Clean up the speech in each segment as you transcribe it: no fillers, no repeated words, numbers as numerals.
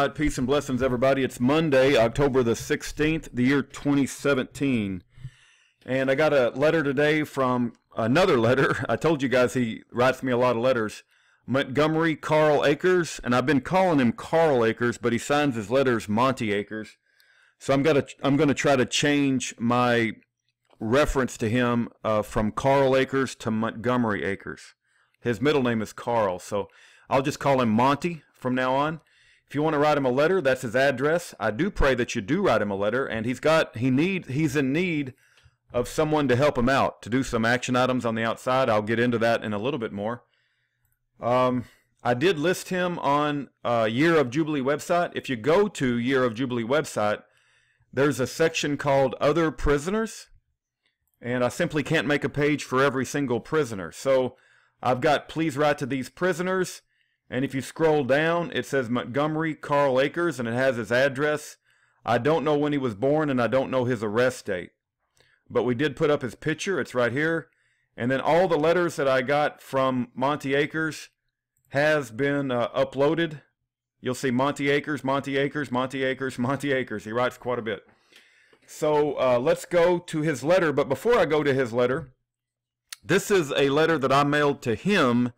God, peace and blessings, everybody. It's Monday, October the 16th, the year 2017. And I got a letter today from another letter. I told you guys he writes me a lot of letters. Montgomery Carl Akers, and I've been calling him Carl Akers, but he signs his letters Monty Akers. So I'm gonna try to change my reference to him from Carl Akers to Montgomery Akers. His middle name is Carl, so I'll just call him Monty from now on. If you want to write him a letter, that's his address. I do pray that you do write him a letter, and he's in need of someone to help him out, to do some action items on the outside. I'll get into that in a little bit more. I did list him on Year of Jubilee website. If you go to Year of Jubilee website, there's a section called Other Prisoners, and I simply can't make a page for every single prisoner. So I've got Please Write to These Prisoners, and if you scroll down, it says Montgomery Carl Akers, and it has his address. I don't know when he was born, and I don't know his arrest date. But we did put up his picture. It's right here. And then all the letters that I got from Monty Akers has been uploaded. You'll see Monty Akers, Monty Akers, Monty Akers, Monty Akers. He writes quite a bit. So let's go to his letter. But before I go to his letter, this is a letter that I mailed to him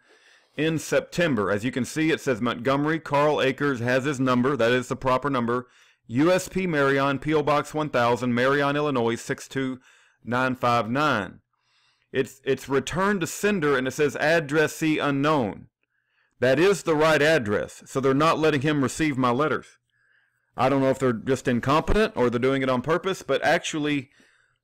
in September. As you can see, it says Montgomery Carl Akers, has his number. That is the proper number. USP Marion, P.O. Box 1000, Marion, Illinois, 62959. It's returned to sender, and it says addressee unknown. That is the right address, so they're not letting him receive my letters. I don't know if they're just incompetent or they're doing it on purpose, but actually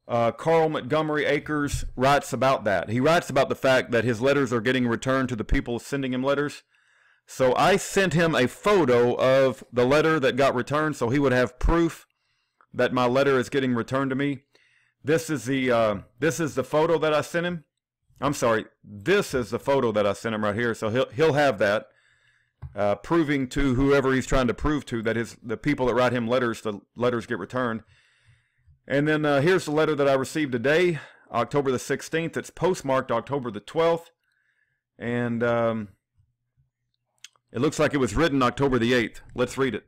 Carl Montgomery Akers writes about that. He writes about the fact that his letters are getting returned to the people sending him letters. So I sent him a photo of the letter that got returned, so he would have proof that my letter is getting returned to me. This is the photo that I sent him. I'm sorry, this is the photo that I sent him right here. So he'll have that, proving to whoever he's trying to prove to that the people that write him letters, the letters get returned. And then here's the letter that I received today, October the 16th. It's postmarked October the 12th, and it looks like it was written October the 8th. Let's read it.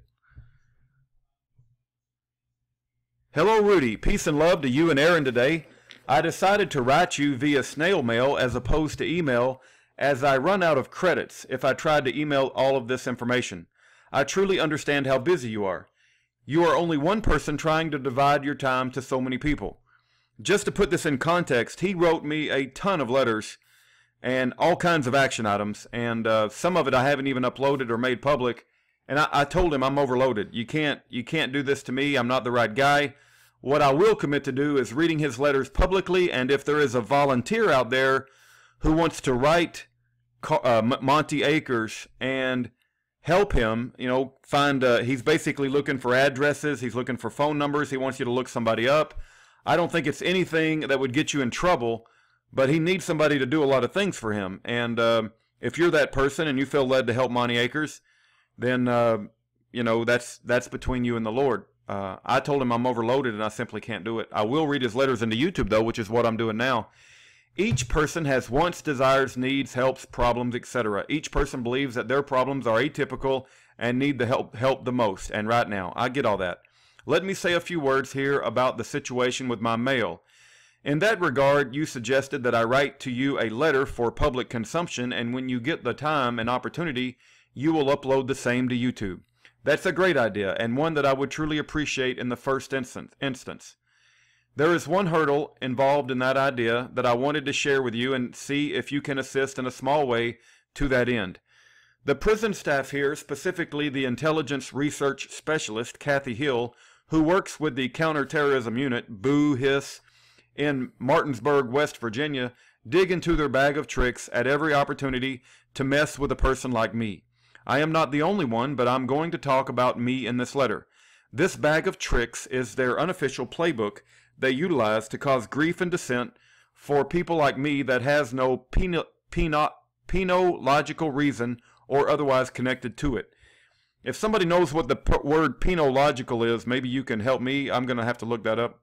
Hello, Rudy. Peace and love to you and Aaron today. I decided to write you via snail mail as opposed to email, as I run out of credits if I tried to email all of this information. I truly understand how busy you are. You are only one person trying to divide your time to so many people. Just to put this in context, he wrote me a ton of letters and all kinds of action items, and some of it I haven't even uploaded or made public. And I told him I'm overloaded. You can't do this to me. I'm not the right guy. What I will commit to do is reading his letters publicly, and if there is a volunteer out there who wants to write Monty Akers and help him, find, he's basically looking for addresses, he's looking for phone numbers, he wants you to look somebody up. I don't think it's anything that would get you in trouble, but he needs somebody to do a lot of things for him. And if you're that person and you feel led to help Monty Akers, then, that's between you and the Lord. I told him I'm overloaded and I simply can't do it. I will read his letters into YouTube, though, which is what I'm doing now. Each person has wants, desires, needs, helps, problems, etc. Each person believes that their problems are atypical and need the help the most. And right now, I get all that. Let me say a few words here about the situation with my mail. In that regard, you suggested that I write to you a letter for public consumption, and when you get the time and opportunity, you will upload the same to YouTube. That's a great idea, and one that I would truly appreciate in the first instance. There is one hurdle involved in that idea that I wanted to share with you and see if you can assist in a small way to that end. The prison staff here, specifically the intelligence research specialist, Kathy Hill, who works with the counterterrorism unit, Boo Hiss, in Martinsburg, West Virginia, dig into their bag of tricks at every opportunity to mess with a person like me. I am not the only one, but I'm going to talk about me in this letter. This bag of tricks is their unofficial playbook they utilize to cause grief and dissent for people like me that has no penological reason or otherwise connected to it. If somebody knows what the word penological is, maybe you can help me. I'm going to have to look that up.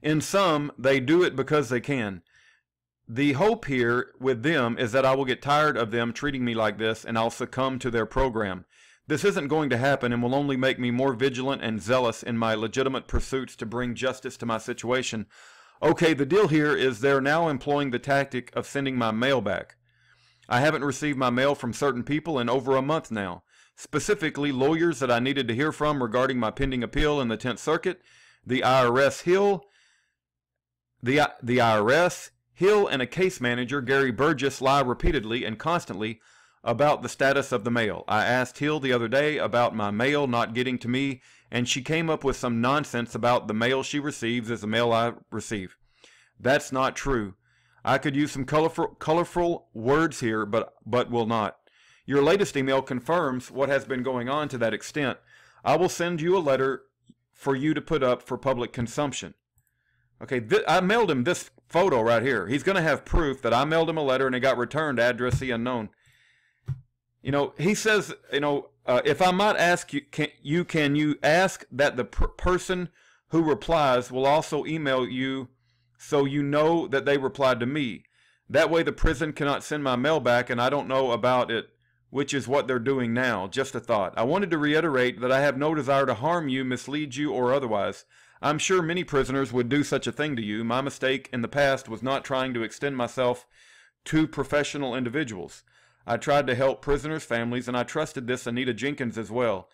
In sum, they do it because they can. The hope here with them is that I will get tired of them treating me like this and I'll succumb to their program. This isn't going to happen and will only make me more vigilant and zealous in my legitimate pursuits to bring justice to my situation. Okay, the deal here is they're now employing the tactic of sending my mail back. I haven't received my mail from certain people in over a month now, specifically lawyers that I needed to hear from regarding my pending appeal in the 10th Circuit, the IRS Hill, and a case manager, Gary Burgess, lie repeatedly and constantly about the status of the mail. I asked Hill the other day about my mail not getting to me, and she came up with some nonsense about the mail she receives is the mail I receive. That's not true. I could use some colorful words here, but will not. Your latest email confirms what has been going on to that extent. I will send you a letter for you to put up for public consumption. Okay, I mailed him this photo right here. He's going to have proof that I mailed him a letter and it got returned, addressee unknown. You know, he says, if I might ask you, can you ask that the person who replies will also email you so you know that they replied to me. That way the prison cannot send my mail back and I don't know about it, which is what they're doing now. Just a thought. I wanted to reiterate that I have no desire to harm you, mislead you, or otherwise. I'm sure many prisoners would do such a thing to you. My mistake in the past was not trying to extend myself to professional individuals. I tried to help prisoners' families, and I trusted this Anita Jenkins as well.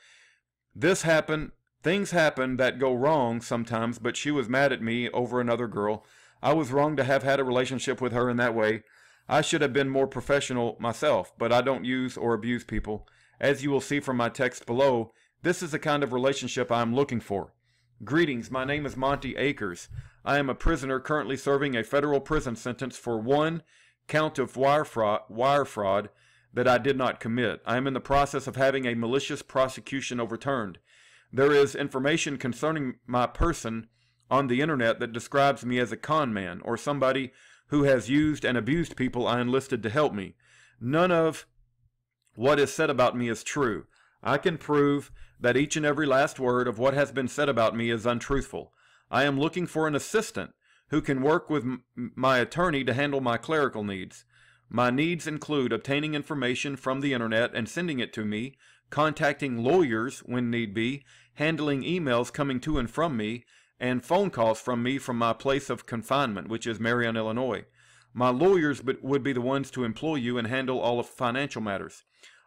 Things happen that go wrong sometimes, but she was mad at me over another girl. I was wrong to have had a relationship with her in that way. I should have been more professional myself, but I don't use or abuse people. As you will see from my text below, this is the kind of relationship I am looking for. Greetings, my name is Monty Akers. I am a prisoner currently serving a federal prison sentence for one count of wire fraud that I did not commit. I am in the process of having a malicious prosecution overturned. There is information concerning my person on the internet that describes me as a con man or somebody who has used and abused people I enlisted to help me. None of what is said about me is true. I can prove that each and every last word of what has been said about me is untruthful. I am looking for an assistant who can work with my attorney to handle my clerical needs. My needs include obtaining information from the internet and sending it to me, contacting lawyers when need be, handling emails coming to and from me, and phone calls from me from my place of confinement, which is Marion, Illinois. My lawyers would be the ones to employ you and handle all of financial matters.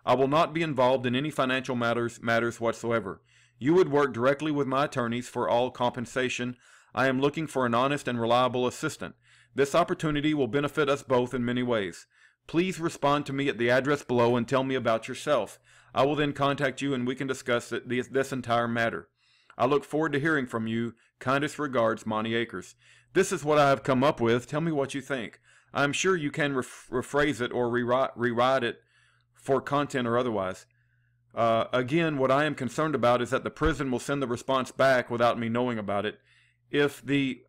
I will not be involved in any financial matters whatsoever. You would work directly with my attorneys for all compensation. I am looking for an honest and reliable assistant. This opportunity will benefit us both in many ways. Please respond to me at the address below and tell me about yourself. I will then contact you and we can discuss this entire matter. I look forward to hearing from you. Kindest regards, Monty Akers. This is what I have come up with. Tell me what you think. I'm sure you can rephrase it or rewrite it for content or otherwise. Again, what I am concerned about is that the prison will send the response back without me knowing about it. If the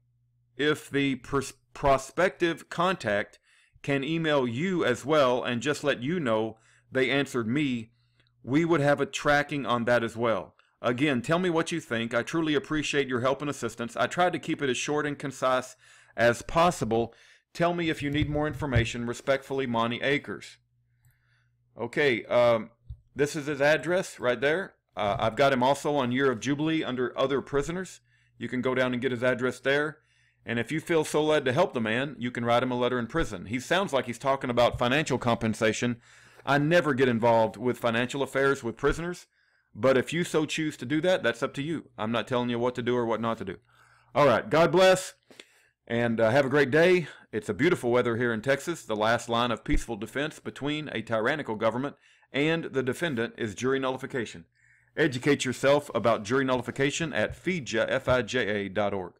prospective contact can email you as well and just let you know they answered me, we would have a tracking on that as well. Again, tell me what you think. I truly appreciate your help and assistance. I tried to keep it as short and concise as possible. Tell me if you need more information. Respectfully, Monty Akers. Okay, this is his address right there. I've got him also on Year of Jubilee under other prisoners. You can go down and get his address there. And if you feel so led to help the man, you can write him a letter in prison. He sounds like he's talking about financial compensation. I never get involved with financial affairs with prisoners. But if you so choose to do that, that's up to you. I'm not telling you what to do or what not to do. All right, God bless, and have a great day. It's a beautiful weather here in Texas. The last line of peaceful defense between a tyrannical government and the defendant is jury nullification. Educate yourself about jury nullification at fija.org.